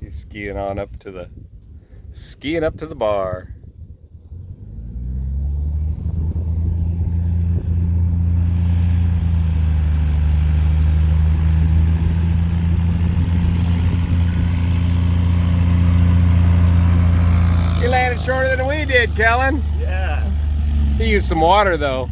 He's skiing up to the bar. You landed shorter than we did, Kellen. Yeah. He used some water though.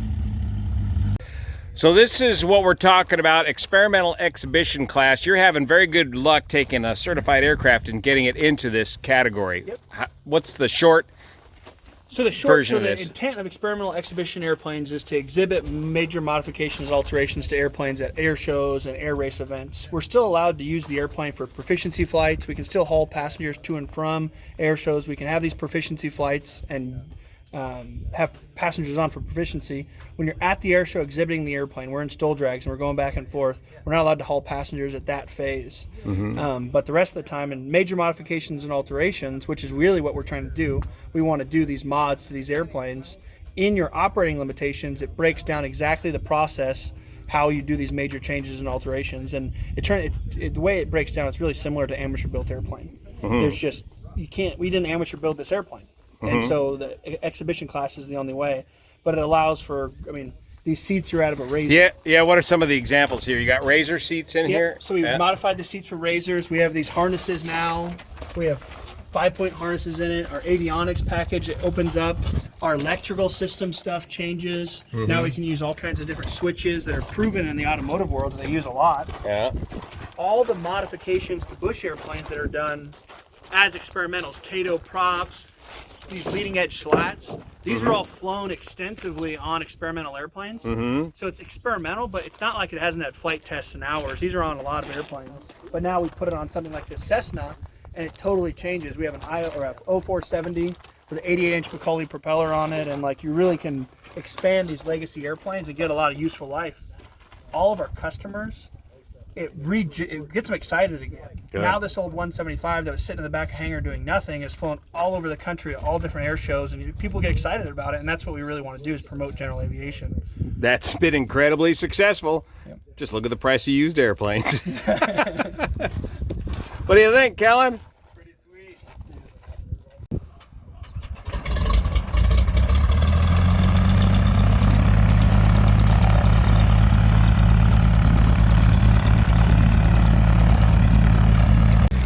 So this is what we're talking about, experimental exhibition class. You're having very good luck taking a certified aircraft and getting it into this category. Yep. What's the short version of this? The intent of experimental exhibition airplanes is to exhibit major modifications, alterations to airplanes at air shows and air race events. We're still allowed to use the airplane for proficiency flights. We can still haul passengers to and from air shows. We can have these proficiency flights and have passengers on for proficiency. When you're at the air show exhibiting the airplane, we're in STOL drags and we're going back and forth. We're not allowed to haul passengers at that phase. But the rest of the time, in major modifications and alterations, which is really what we're trying to do, we want to do these mods to these airplanes. In your operating limitations, it breaks down exactly the process, how you do these major changes and alterations. And the way it breaks down, it's really similar to amateur built airplane. There's just, we didn't amateur build this airplane. And so the exhibition class is the only way, but it allows for, I mean, these seats are out of a Razor. Yeah. What are some of the examples here? You got Razor seats in here? So we modified the seats for Razors. We have these harnesses now. We have 5-point harnesses in it. Our avionics package, it opens up. Our electrical system stuff changes. Now we can use all kinds of different switches that are proven in the automotive world that they use a lot. Yeah. All the modifications to Bush airplanes that are done as experimentals, Cato props, these leading edge slats, these are all flown extensively on experimental airplanes. So it's experimental, but it's not like it hasn't had flight tests and hours. These are on a lot of airplanes. But now we put it on something like this Cessna, and it totally changes. We have an 0470 with an 88-inch Macaulay propeller on it, and like you really can expand these legacy airplanes and get a lot of useful life. All of our customers, it gets them excited again. Good. Now this old 175 that was sitting in the back hangar doing nothing is flown all over the country at all different air shows, and people get excited about it, and that's what we really want to do, is promote general aviation. That's been incredibly successful. Yep. Just look at the price of used airplanes. What do you think, Kellen? Pretty sweet.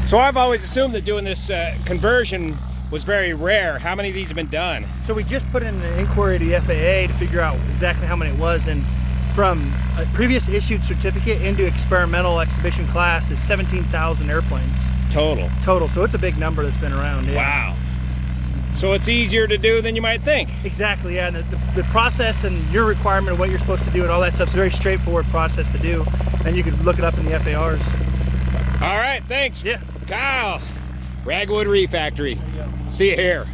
So I've always assumed that doing this conversion was very rare. How many of these have been done? So we just put in an inquiry to the FAA to figure out exactly how many it was, and from a previous issued certificate into experimental exhibition class is 17,000 airplanes. Total. So it's a big number that's been around. Yeah. Wow. So it's easier to do than you might think. Exactly, yeah. The process and your requirement of what you're supposed to do and all that stuff is a very straightforward process to do, and you can look it up in the FARs. All right, thanks. Yeah. Kyle, Ragwood Refactory. See you here.